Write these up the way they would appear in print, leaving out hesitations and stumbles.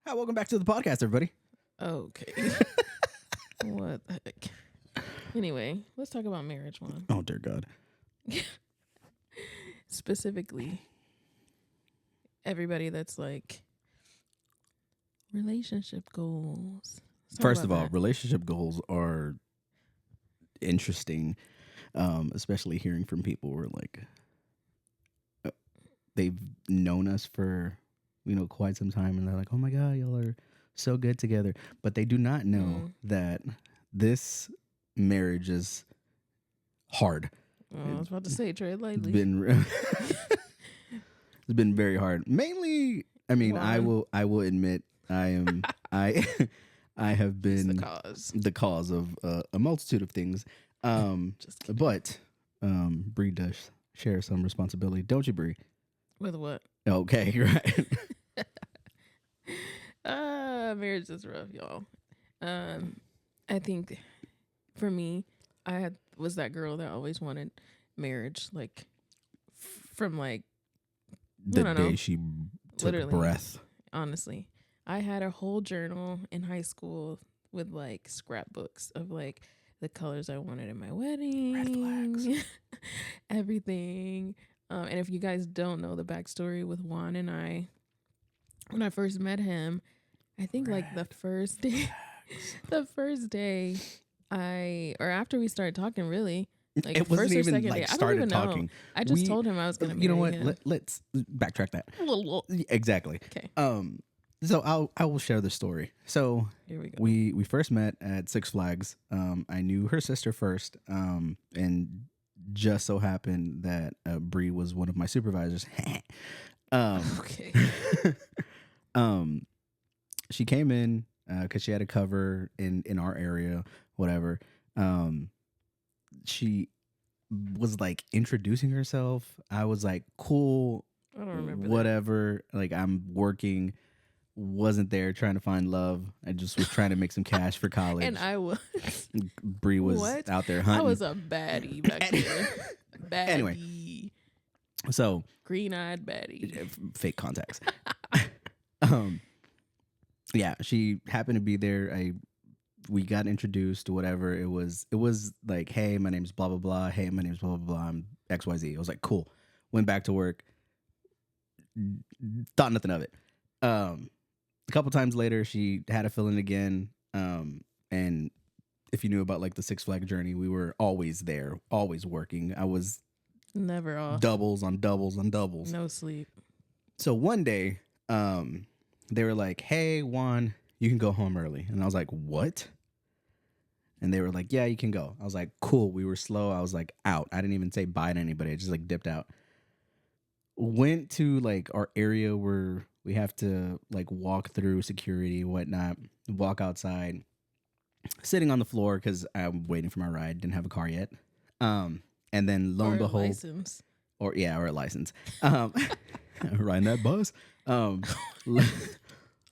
Hi, welcome back to the podcast, everybody. Okay. What the heck? Anyway, let's talk about marriage one. Oh, dear God. Specifically, everybody that's like relationship goals. Let's talk First of about all, that. relationship goals are interesting, especially hearing from people who are like, they've known us for, quite some time, and they're like, oh my God, y'all are so good together. But they do not know that this marriage is hard. I was about to say tread It's lightly. been it's been very hard. Mainly, I mean, I Juan. will admit I am I I have He's been the cause. the cause of a multitude of things. Just kidding. But Bree does share some responsibility, don't you, Bree? With what? Okay, right. Marriage is rough, y'all. I think for me, was that girl that always wanted marriage, like from like The don't day know. she took Literally. breath. Honestly, I had a whole journal in high school with like scrapbooks of like the colors I wanted in my wedding, Red flags. everything. And if you guys don't know the backstory with Juan and I, when I first met him, I think like the first day, or after we started talking, really, like It wasn't first or even second like day, I don't started even know. talking. I just We- told him I was gonna marry You know what? him. Let's backtrack that. Exactly. Okay, So I will share the story. So here we go. we first met at Six Flags. I knew her sister first, and just so happened that Bree was one of my supervisors. Okay. She came in because she had a cover in our area, whatever. She was like introducing herself. I was like, cool, I don't remember that. whatever. Like, I'm working. Wasn't there trying to find love. I just was trying to make some cash for college. And I was Bree was What? out there I hunting. was a baddie back then. Baddie. Anyway. So Green-eyed baddie. fake contacts. Yeah, she happened to be there. We got introduced to whatever. It was like, hey, my name's blah blah blah. Hey, my name's blah blah blah. I'm XYZ. I was like, cool. Went back to work. Thought nothing of it. A couple times later, she had a fill-in again. And if you knew about like the Six Flag journey, we were always there, always working. I was Never off. doubles on doubles on doubles. No sleep. So one day, they were like, hey, Juan, you can go home early. And I was like, what? And they were like, yeah, you can go. I was like, cool. We were slow. I was like, out. I didn't even say bye to anybody. I just like dipped out. Went to like our area where we have to like walk through security and whatnot, walk outside, sitting on the floor because I'm waiting for my ride. Didn't have a car yet. And then lo and Or a behold, license. or a license. Riding that bus.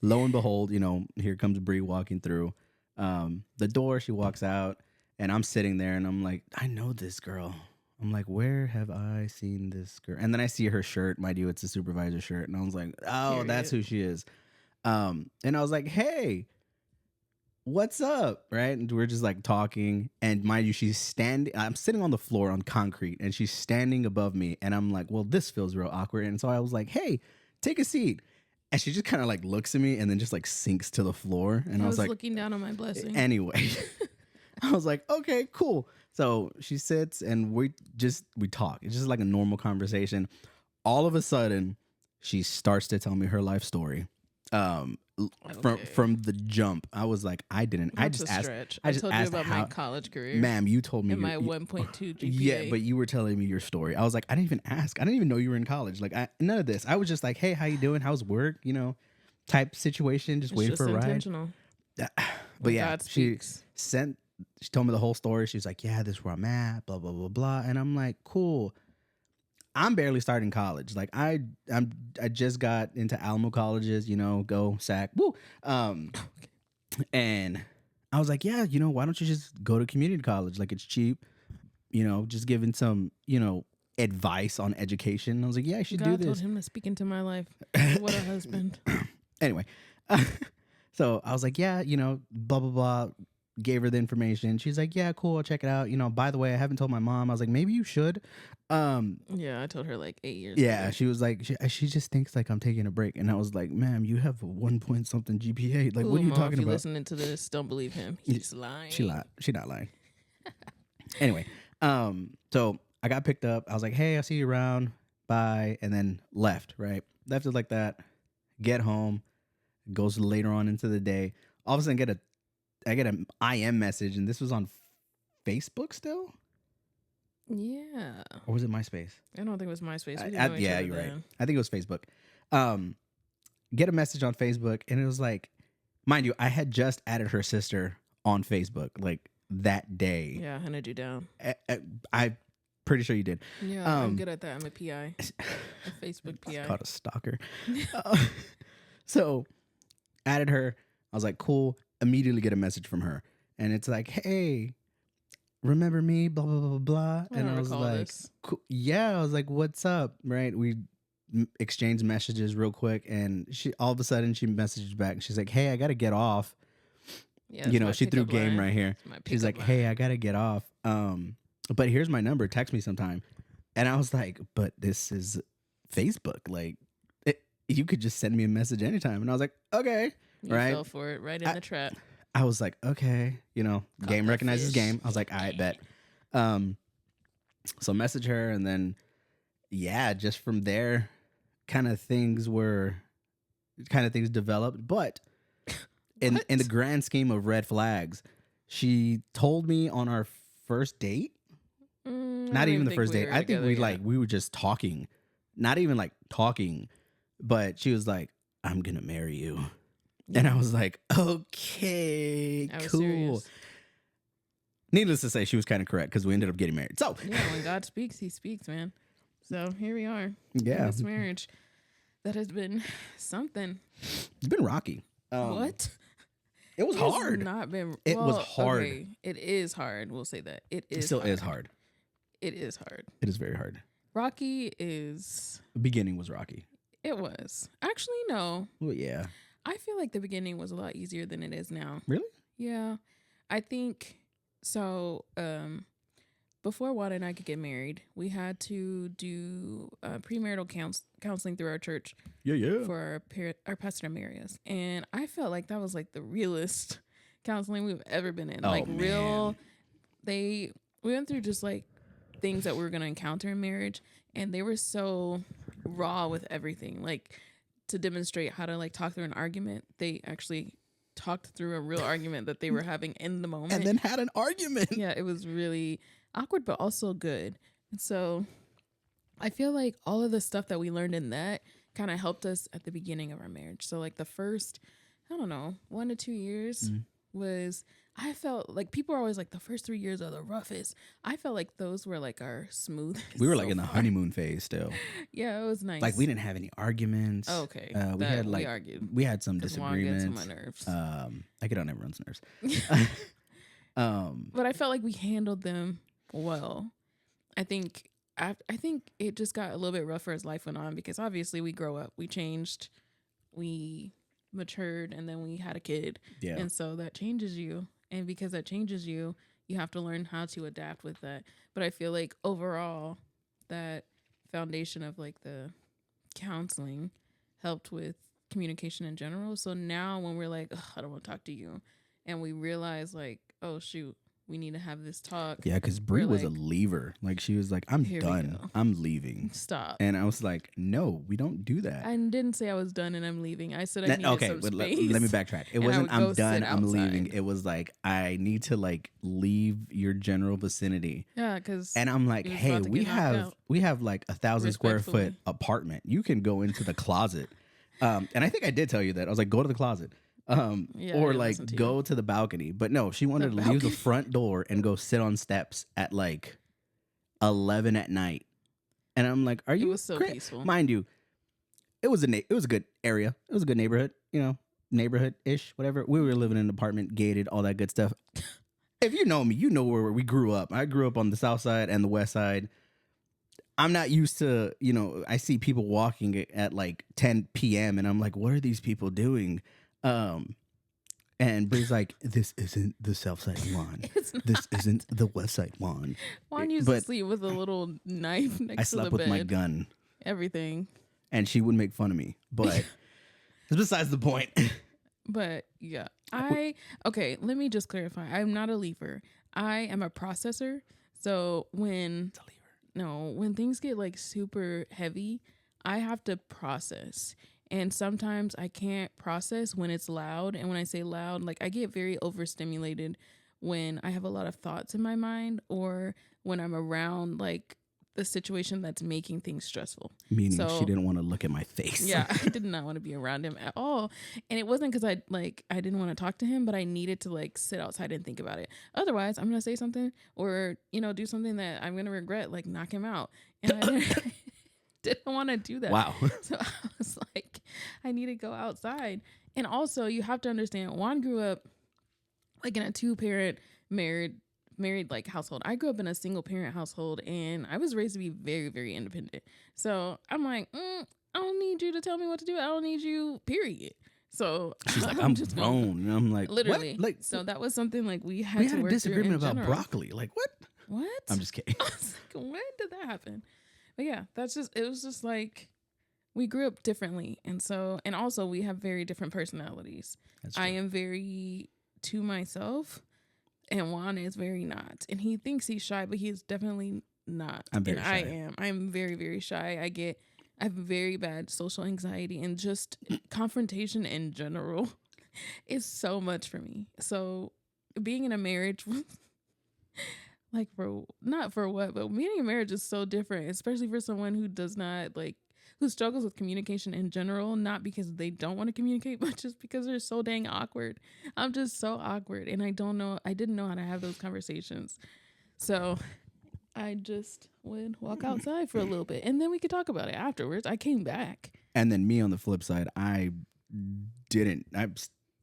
Lo and behold, here comes Bree walking through the door. She walks out, and I'm sitting there, and I'm like, I know this girl. I'm like, where have I seen this girl? And then I see her shirt. Mind you, it's a supervisor shirt, and I was like, oh, that's who she is. And I was like, hey, what's up? Right? And we're just like talking, and mind you, she's standing. I'm sitting on the floor on concrete, and she's standing above me, and I'm like, well, this feels real awkward. And so I was like, hey, take a seat. And she just kind of like looks at me and then just like sinks to the floor. And I was like, looking down on my blessing. anyway, I was like, okay, cool. So she sits and we talk. It's just like a normal conversation. All of a sudden, she starts to tell me her life story. From the jump, I was like, I didn't. I just asked. Stretch. I just told asked you about how, my college career. ma'am. You told me And my your- 1.2 GPA. Yeah, but you were telling me your story. I was like, I didn't even ask. I didn't even know you were in college. Like, none of this. I was just like, hey, how you doing? How's work? Type situation. Just It's waiting just for a ride. intentional. But When yeah, God she speaks. she told me the whole story. She was like, yeah, this is where I'm at, blah, blah, blah, blah. And I'm like, cool. I'm barely starting college. Like I just got into Alamo colleges, go SAC. Woo. And I was like, yeah, why don't you just go to community college? Like it's cheap, just giving some, advice on education. I was like, yeah, I should God do told this. him to speak into my life. What a husband. Anyway, So I was like, yeah, blah blah blah. Gave her the information. She's like, yeah, cool, I'll check it out. By the way, I haven't told my mom. I was like, maybe you should. Yeah, I told her like 8 years Yeah, ago. she was like, she just thinks like I'm taking a break, and I was like, ma'am, you have a 1 point something GPA. Like, Ooh, what are you Mom, talking if you about? listening to this, don't believe him. He's lying. She lied. She not lying. Anyway, so I got picked up. I was like, hey, I'll see you around. Bye, and then left. Right, left it like that. Get home. Goes later on into the day. All of a sudden, I get an IM message, and this was on Facebook still, Yeah. or was it MySpace? I don't think it was MySpace. We didn't know each Yeah, other you're right. then. I think it was Facebook. Get a message on Facebook, and it was like, mind you, I had just added her sister on Facebook like that day. Yeah, I hunted you down. I'm pretty sure you did. Yeah, I'm good at that. I'm a PI, a Facebook It's PI. called a stalker. So added her. I was like, cool. Immediately get a message from her, and it's like, hey, remember me? Blah blah blah blah blah. I And don't I was recall like, this. cool. Yeah. I was like, what's up? Right. We exchanged messages real quick, and she all of a sudden she messaged back, and she's like, hey, I gotta get off. Yeah, that's my She threw pickup game line. right here. That's my She's like, pickup hey, line. I gotta get off. But here's my number. Text me sometime. And I was like, but this is Facebook. Like, you could just send me a message anytime. And I was like, okay. You right? fell for it right in the trap. I was like, okay. Game that recognizes fish. game. I was like, all right, bet. So message her, and then yeah, just from there, kind of things developed. But in What? the grand scheme of red flags, she told me on our first date. Not even the first date. I think we were just talking, not even like talking, but she was like, "I'm gonna marry you," and I was like, "Okay, I was cool." serious. Needless to say, she was kind of correct because we ended up getting married. So Yeah, when God speaks, He speaks, man. So here we are. yeah, In this marriage that has been something. it's been rocky. What? It was It has hard. Not been. It was well, hard. okay, it is hard. We'll say that it is. It still is hard. It is hard. It is very hard. Rocky is. The beginning was rocky. It was actually no. Well, yeah. I feel like the beginning was a lot easier than it is now. Really? Yeah, I think so. Before Wada and I could get married, we had to do premarital counseling through our church Yeah. for our pastor to marry us, and I felt like that was like the realest counseling we've ever been in. Oh, Like real, man. we went through just like things that we were gonna encounter in marriage, and they were so raw with everything. Like to demonstrate how to like talk through an argument, they actually talked through a real argument that they were having in the moment, And then had an argument. yeah, it was really awkward, but also good. And so I feel like all of the stuff that we learned in that kind of helped us at the beginning of our marriage. So like the first, I don't know, 1 to 2 years was, I felt like people are always like the first 3 years are the roughest. I felt like those were like our smoothest. We were like so in the far. honeymoon phase still. Yeah, it was nice. Like we didn't have any arguments. Oh, okay. We had like we argued. we had some 'Cause Juan gets on disagreements. my nerves. I get on everyone's nerves. But I felt like we handled them well. I think it just got a little bit rougher as life went on because obviously we grow up, we changed, we matured, and then we had a kid. Yeah. And so that changes you. And because that changes you, you have to learn how to adapt with that. But I feel like overall that foundation of like the counseling helped with communication in general. So now when we're like, I don't want to talk to you, and we realize like, oh shoot, we need to have this talk. Yeah, because Brie We're was a like, leaver. Like she was like, I'm here we done. go. I'm leaving. Stop. And I was like, no, we don't do that. I didn't say I was done and I'm leaving. I said I needed Okay, some but space. let me backtrack. It And I wasn't would I'm go done, sit I'm leaving. outside. It was like I need to like leave your general vicinity. Yeah, because And I'm like, He was hey, about to we get knocked have out. we have like 1,000 square foot Respectfully. apartment. You can go into the closet. And I think I did tell you that. I was like, go to the closet. Yeah, I Or didn't like listen to you. go to the balcony. But no, she wanted to leave the balcony. front door and go sit on steps at like 11 at night. And I'm like, are it you was so peaceful. Mind you, it was a good area. It was a good neighborhood, neighborhood-ish, whatever. We were living in an apartment, gated, all that good stuff. If you know me, you know where we grew up. I grew up on the south side and the west side. I'm not used to, I see people walking at like 10 p.m. and I'm like, what are these people doing? Um, and Bree's like, this isn't the South Side Juan. It's not. This isn't the West Side Juan. Juan used to But sleep with a little knife I next to the slept with bed. my gun, Everything. and she would make fun of me. But it's besides the point. But yeah, okay, let me just clarify. I'm not a leaver. I am a processor. So when things get like super heavy, I have to process. And sometimes I can't process when it's loud. And when I say loud, like I get very overstimulated when I have a lot of thoughts in my mind or when I'm around like the situation that's making things stressful. Meaning So- she didn't want to look at my face. Yeah, I did not want to be around him at all. And it wasn't because I didn't want to talk to him, but I needed to like sit outside and think about it. Otherwise, I'm gonna say something or do something that I'm gonna regret, like knock him out. And I didn't want to do that. Wow. So I was like, I need to go outside. And also, you have to understand, Juan grew up like in a 2-parent married like household. I grew up in a single parent household, and I was raised to be very, very independent. So I'm like, I don't need you to tell me what to do. I don't need you, period. So She's like, I'm just grown. gonna- And I'm like, literally. what? Like, So that was something like we had we to had a work through disagreement in about general. broccoli. Like, what? What? I'm just kidding. I was like, when did that happen? But yeah, it was just like we grew up differently. And also we have very different personalities. That's I true. am very to myself and Juan is very not. And he thinks he's shy, but he is definitely not. I'm very and shy. I am. I'm very, very shy. I have very bad social anxiety and just confrontation in general is so much for me. So being in a marriage like not for what, but being in a marriage is so different, especially for someone who does not like who struggles with communication in general, not because they don't want to communicate, but just because they're so dang awkward. I'm just so awkward and I didn't know how to have those conversations. So I just would walk outside for a little bit and then we could talk about it afterwards. I came back. And then me on the flip side, I'm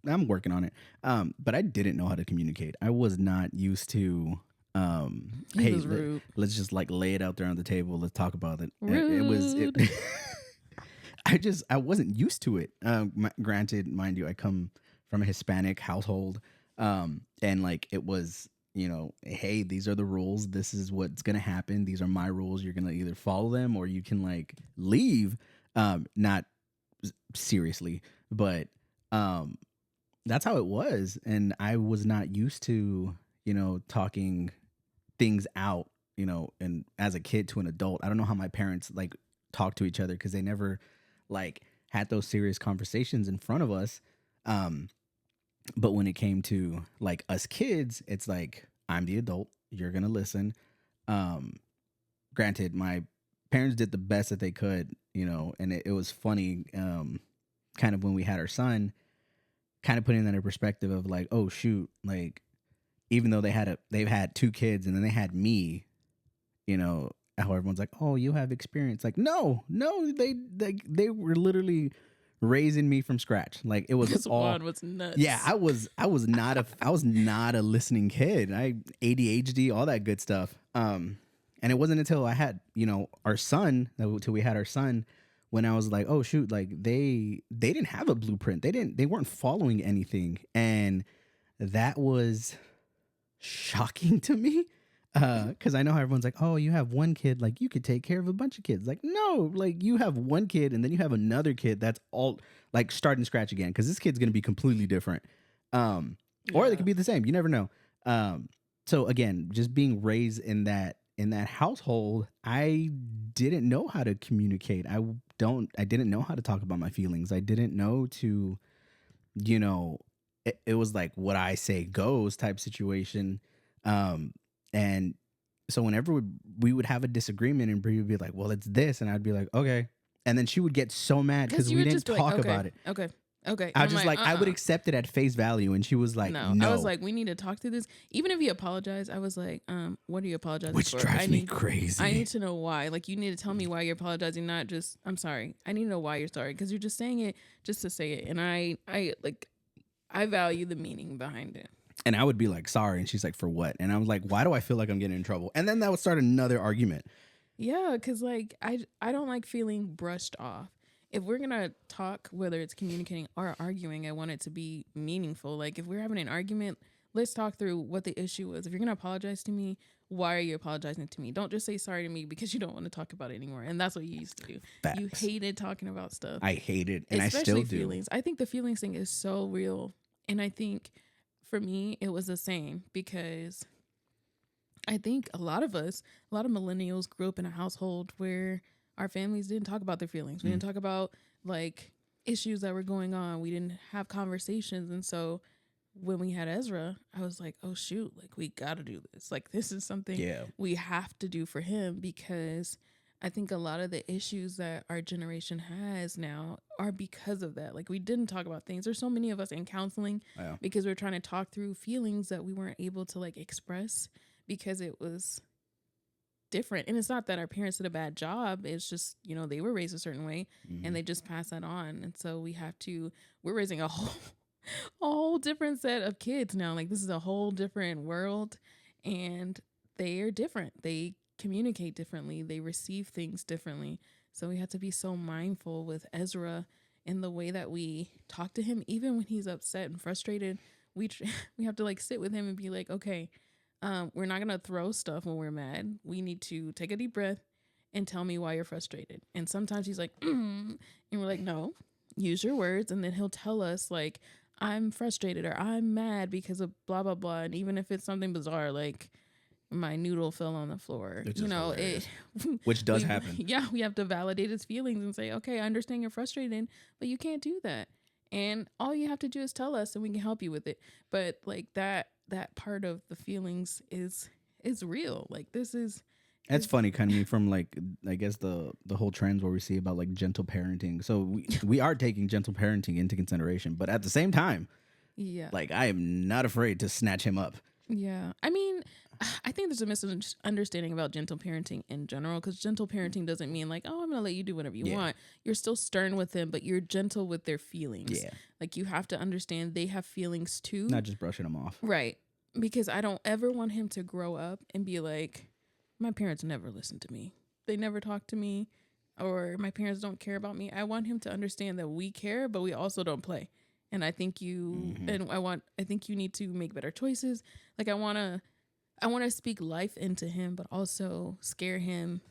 working on it. But I didn't know how to communicate. I was not used to He hey, was rude. let's just like lay it out there on the table. Let's talk about it. Rude. I wasn't used to it. Granted, mind you, I come from a Hispanic household. And like it was, hey, these are the rules. This is what's going to happen. These are my rules. You're going to either follow them or you can like leave. Not seriously, but that's how it was. And I was not used to, talking things out, and as a kid to an adult. I don't know how my parents like talk to each other because they never like had those serious conversations in front of us. But when it came to like us kids, it's like, I'm the adult, you're going to listen. Granted, my parents did the best that they could, and it was funny, kind of when we had our son, kind of putting that in perspective of like, oh shoot, like even though they've had 2 kids and then they had me, how everyone's like, oh, you have experience. Like, no, they were literally raising me from scratch. Like it was Because all Juan was nuts. yeah, I was not a listening kid. I ADHD, all that good stuff. And it wasn't until I had, our son, until we had our son, when I was like, oh shoot, like they didn't have a blueprint. They weren't following anything. And that was shocking to me. Because I know how everyone's like, oh, you have one kid, like you could take care of a bunch of kids. Like, no, like you have one kid and then you have another kid that's all like starting scratch again. Because this kid's gonna be completely different. Or they could be the same. You never know. So again, just being raised in that household, I didn't know how to communicate. I didn't know how to talk about my feelings. I didn't know to, it was like what I say goes type situation. And so whenever we would have a disagreement and Brie would be like, well, it's this. And I'd be like, okay. And then she would get so mad because you we would didn't just be talk like, about it. Okay. I was just like, I would uh-uh. accept it at face value. And she was like, no. I was like, we need to talk through this. Even if you apologize, I was like, what are you apologizing which for? drives me crazy. I need to know why. Like, you need to tell me why you're apologizing, not just, I'm sorry. I need to know why you're sorry. Because you're just saying it just to say it. And I value the meaning behind it. And I would be like, sorry. And she's like, for what? And I was like, why do I feel like I'm getting in trouble? And then that would start another argument. Yeah, because like I don't like feeling brushed off. if we're gonna talk, whether it's communicating or arguing, I want it to be meaningful. Like if we're having an argument, let's talk through what the issue was. If you're gonna apologize to me, why are you apologizing to me? Don't just say sorry to me because you don't want to talk about it anymore. And that's what you used to do. You Facts. hated talking about stuff. I hate it, and Especially I still do. feelings. I think the feelings thing is so real. And I think for me, it was the same because I think a lot of millennials grew up in a household where our families didn't talk about their feelings. We didn't talk about like issues that were going on. We didn't have conversations. And so when we had Ezra, I was like, oh shoot, like we got to do this. Like this is something we have to do for him, because I think a lot of the issues that our generation has now are because of that. Like we didn't talk about things. There's so many of us in counseling because we're trying to talk through feelings that we weren't able to like express because it was different. And it's not that our parents did a bad job. It's just, you know, they were raised a certain way and they just pass that on. And so we're raising a whole different set of kids now. Like this is a whole different world, and they are different. They communicate differently. They receive things differently. So we have to be so mindful with Ezra in the way that we talk to him, even when he's upset and frustrated. We have to like sit with him and be like, okay, we're not gonna throw stuff when we're mad. We need to take a deep breath and tell me why you're frustrated. And sometimes he's like, and we're like, no, use your words. And then he'll tell us like, I'm frustrated or I'm mad because of blah, blah, blah. And even if it's something bizarre, like my noodle fell on the floor, It's you just know, which does happen. Yeah, we have to validate his feelings and say, okay, I understand you're frustrated, but you can't do that. And all you have to do is tell us and we can help you with it. But like that part of the feelings is real. Like this is, That's funny, coming from like, I guess the whole trends where we see about like gentle parenting. So we are taking gentle parenting into consideration, but at the same time, yeah, like I am not afraid to snatch him up. yeah. I mean, I think there's a misunderstanding about gentle parenting in general, because gentle parenting doesn't mean like, oh, I'm gonna let you do whatever you want. You're still stern with them, but you're gentle with their feelings. Yeah, like you have to understand they have feelings too, not just brushing them off. Right, because I don't ever want him to grow up and be like, my parents never listened to me. They never talked to me, or my parents don't care about me. I want him to understand that we care, but we also don't play. And I think I think you need to make better choices. Like I want to speak life into him, but also scare him,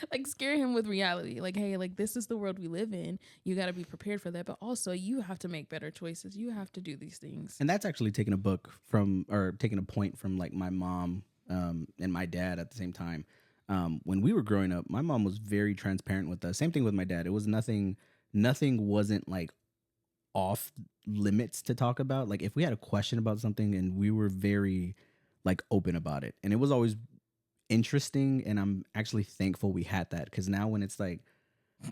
like scare him with reality. Like, hey, like this is the world we live in. You got to be prepared for that. But also you have to make better choices. You have to do these things. And that's actually taking a point from like my mom and my dad at the same time. When we were growing up, my mom was very transparent with us. Same thing with my dad. It was nothing wasn't like off limits to talk about. Like if we had a question about something, and we were very like open about it, and it was always interesting. And I'm actually thankful we had that, because now when it's like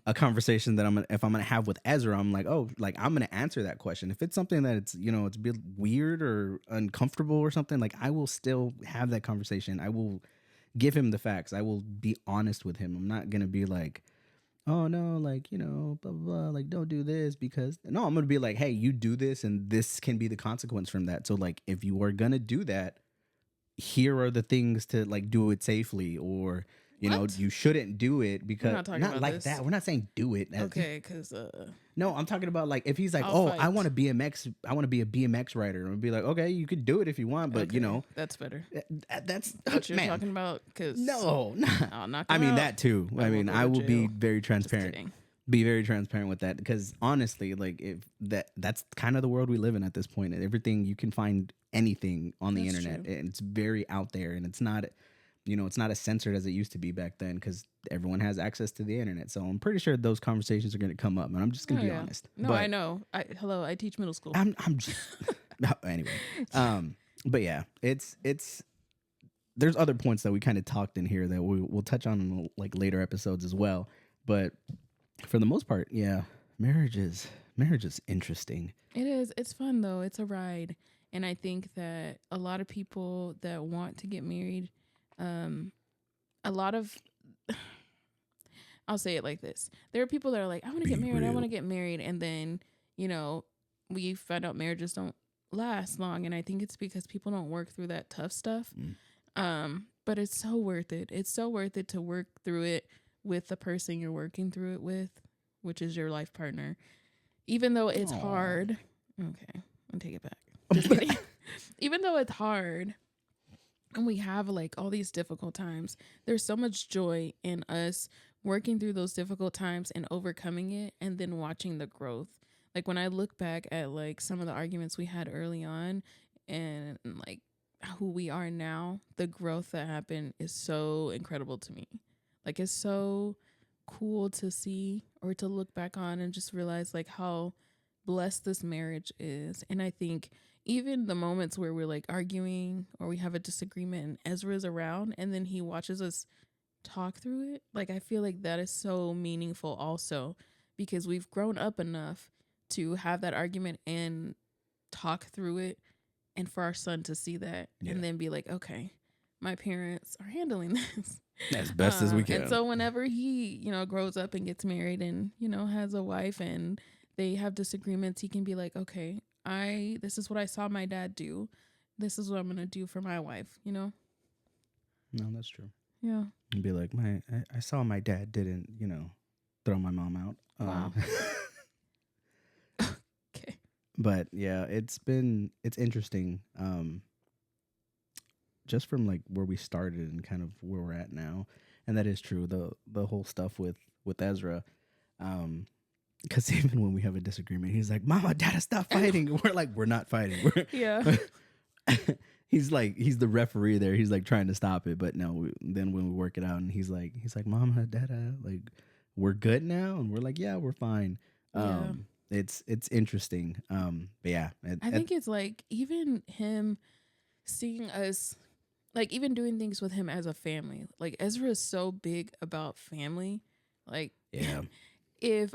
a conversation that if I'm gonna have with Ezra, I'm like, oh, like I'm gonna answer that question. If it's something that it's, you know, it's a bit weird or uncomfortable or something, like I will still have that conversation. I will give him the facts. I will be honest with him. I'm not gonna be like, oh no, like, you know, blah blah blah, like don't do this, because no, I'm gonna be like, hey, you do this and this can be the consequence from that. So like if you are gonna do that, here are the things to like do it safely, or you know, you shouldn't do it, because not like that. We're not saying do it. Okay, because no, I'm talking about like if he's like, I want to be a BMX rider, and be like, okay, you could do it if you want, but you know, that's better. That's what you're talking about. Because no, I'll knock I mean out. That too. I mean, I will be very transparent. Be very transparent with that, because honestly, like if that's kind of the world we live in at this point. Everything, you can find anything on the internet, and it's very out there, and it's not, you know, it's not as censored as it used to be back then, because everyone has access to the internet. So I'm pretty sure those conversations are going to come up, and I'm just going to be honest. No, I know. I teach middle school. I'm just anyway. But yeah, it's there's other points that we kind of talked in here that we'll touch on in like later episodes as well. But for the most part, yeah, marriage is interesting. It is. It's fun though. It's a ride, and I think that a lot of people that want to get married, a lot of, I'll say it like this. There are people that are like, I want to get married. I want to get married. And then, you know, we find out marriages don't last long. And I think it's because people don't work through that tough stuff. But it's so worth it. It's so worth it to work through it with the person you're working through it with, which is your life partner. Even though it's Aw. hard. Okay, I'll take it back. Just kidding. Even though it's hard and we have like all these difficult times, there's so much joy in us working through those difficult times and overcoming it and then watching the growth. Like when I look back at like some of the arguments we had early on and like who we are now, the growth that happened is so incredible to me. Like it's so cool to see or to look back on and just realize like how blessed this marriage is. And I think even the moments where we're like arguing or we have a disagreement and Ezra's around and then he watches us talk through it, like I feel like that is so meaningful also because we've grown up enough to have that argument and talk through it and for our son to see that and then be like, okay, my parents are handling this as best as we can. And so whenever he, grows up and gets married and, has a wife and they have disagreements, he can be like, okay, this is what I saw my dad do. This is what I'm going to do for my wife, No, that's true. Yeah. And be like, I saw my dad didn't, throw my mom out. Wow. Okay. But yeah, it's interesting. Just from like where we started and kind of where we're at now. And that is true. The whole stuff with Ezra. Because even when we have a disagreement, he's like, Mama, Dada, stop fighting. We're like, we're not fighting. Yeah. He's the referee there. He's like trying to stop it. But no, then when we work it out and he's like, Mama, Dada, like, we're good now. And we're like, yeah, we're fine. Yeah. It's interesting. But yeah. I think it's like even him seeing us, like even doing things with him as a family. Like Ezra is so big about family. Like, yeah. If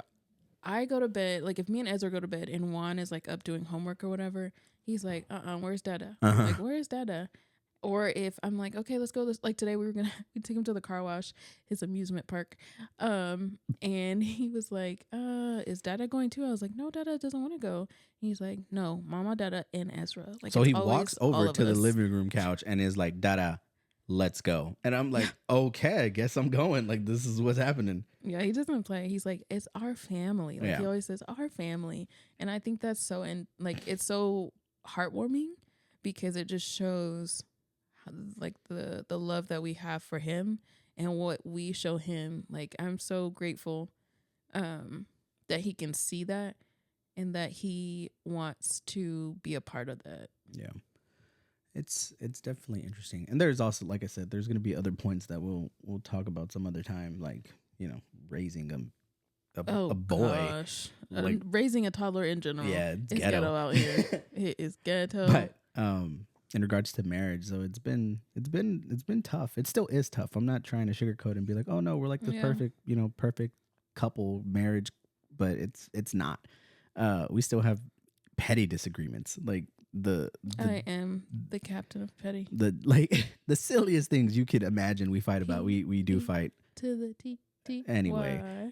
I go to bed, like if me and Ezra go to bed and Juan is like up doing homework or whatever, he's like, where's Dada? I'm like, where's Dada? Or if I'm like, okay, let's go. Like today we take him to the car wash, his amusement park. And he was like, is Dada going too? I was like, no, Dada doesn't want to go. He's like, no, Mama, Dada, and Ezra. Like, so he walks over to the living room couch and is like, Dada, let's go. And I'm like, okay, I guess I'm going. Like, this is what's happening. Yeah, he doesn't play. He's like, it's our family. Like he always says, our family. And I think that's so, and like, it's so heartwarming because it just shows like the love that we have for him and what we show him. Like, I'm so grateful that he can see that and that he wants to be a part of that. Yeah. It's definitely interesting. And there's also, like I said, there's going to be other points that we'll talk about some other time, like, raising a boy. Gosh. Like, raising a toddler in general. Yeah, it's ghetto out here. It is ghetto. But in regards to marriage, so it's been tough. It still is tough. I'm not trying to sugarcoat and be like, oh no, we're like the perfect couple marriage, but it's not. We still have petty disagreements. Like I am the captain of petty. The silliest things you could imagine we fight about. We do fight. To the T. Anyway,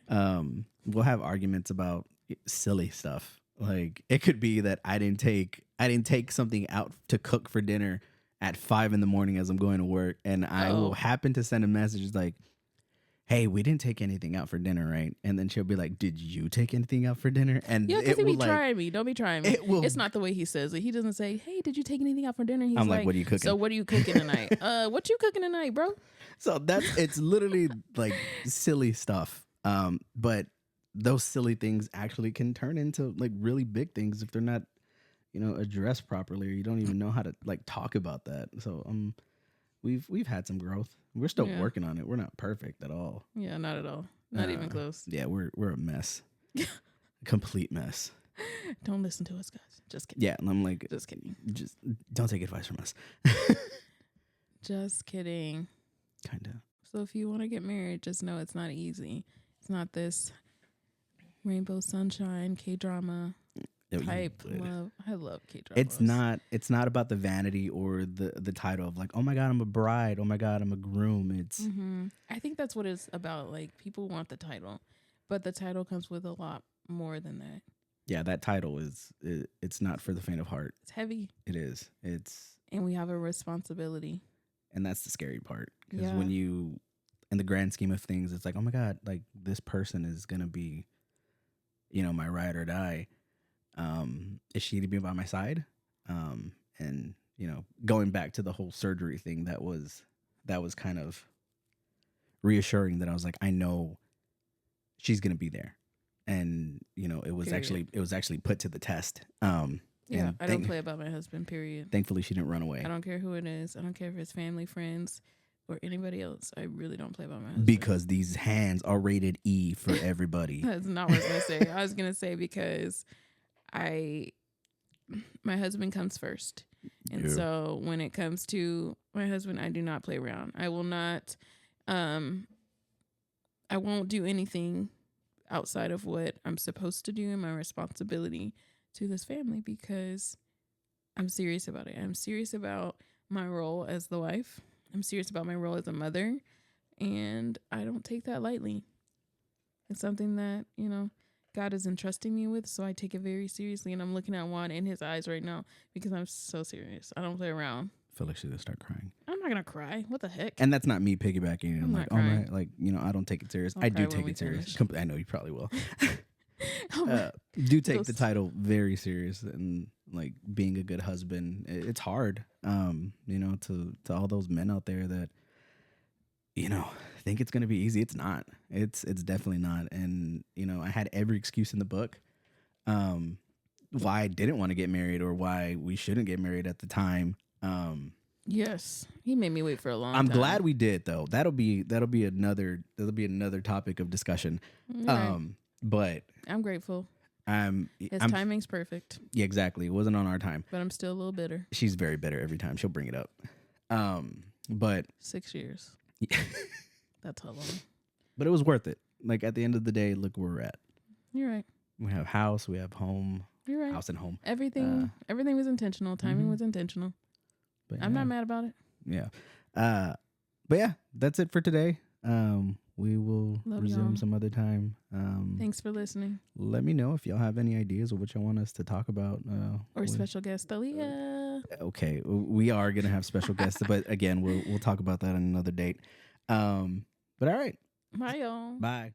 we'll have arguments about silly stuff. Like it could be that I didn't take something out to cook for dinner at 5 a.m. as I'm going to work, and I will happen to send a message like, hey, we didn't take anything out for dinner, right? And then she'll be like, did you take anything out for dinner? And yeah, because he be trying me. Don't be trying me. It's not the way he says it. He doesn't say, hey, did you take anything out for dinner? He's I'm like, what are you cooking? So what are you cooking tonight? What you cooking tonight, bro? So it's literally like silly stuff. But those silly things actually can turn into like really big things if they're not, addressed properly, or you don't even know how to like talk about that. So we've had some growth. We're still working on it. We're not perfect at all. Yeah, not at all. Not even close. Yeah, we're a mess. A complete mess. Don't listen to us, guys. Just kidding. Yeah, and I'm like, just kidding. Just don't take advice from us. Just kidding. Kinda. So if you want to get married, just know it's not easy. It's not this rainbow sunshine K-drama type love. I love K-dramas. It's not about the vanity or the title of like, oh my God, I'm a bride. Oh my God, I'm a groom. It's I think that's what it's about. Like people want the title, but the title comes with a lot more than that. Yeah, that title it's not for the faint of heart. It's heavy. It is. And we have a responsibility. And that's the scary part. Because when you in the grand scheme of things, it's like, oh my God, like this person is gonna be, my ride or die. Is she to be by my side? And going back to the whole surgery thing, that was kind of reassuring that I was like, I know she's gonna be there. And Period. it was actually put to the test. Yeah, And I don't play about my husband, period. thankfully she didn't run away I don't care who it is. I don't care if it's family, friends, or anybody else. I really don't play about my husband. because these hands are rated E for everybody. That's not what I was gonna say. I was gonna say because my husband comes first. And Yeah. so when it comes to my husband, I do not play around. I will not I won't do anything outside of what I'm supposed to do and my responsibility to this family because I'm serious about it. I'm serious about my role as the wife. I'm serious about my role as a mother. And I don't take that lightly. It's something that, God is entrusting me with. So I take it very seriously. And I'm looking at Juan in his eyes right now because I'm so serious. I don't play around. I feel like she's gonna start crying. I'm not going to cry. What the heck? And that's not me piggybacking. I'm I'm like, not oh my, crying. like, I don't take it serious. I'll I do cry when take we it serious. finish. I know you probably will. Oh my- Do take Those- the title very serious, and like being a good husband, it's hard. To all those men out there that think it's gonna be easy. It's not. It's definitely not. And I had every excuse in the book why I didn't want to get married or why we shouldn't get married at the time. Yes. He made me wait for a long I'm time. glad we did though. That'll be another topic of discussion. Right. But I'm grateful. I'm Timing's perfect, yeah, exactly. It wasn't on our time. but I'm still a little bitter. She's very bitter every time she'll bring it up. But 6 years. That's how long. but it was worth it. Like at the end of the day, look where we're at. You're right. We have house, we have home, You're right. house and home. Everything was intentional. Timing mhm. was intentional. But I'm yeah, not mad about it. Yeah. But yeah, that's it for today. We will Love resume y'all. some other time. Thanks for listening. Let me know if y'all have any ideas of what y'all want us to talk about. Or special guest Aaliyah. Okay, we are gonna have special guests, but again, we'll talk about that on another date. But all right, Bye, y'all. bye.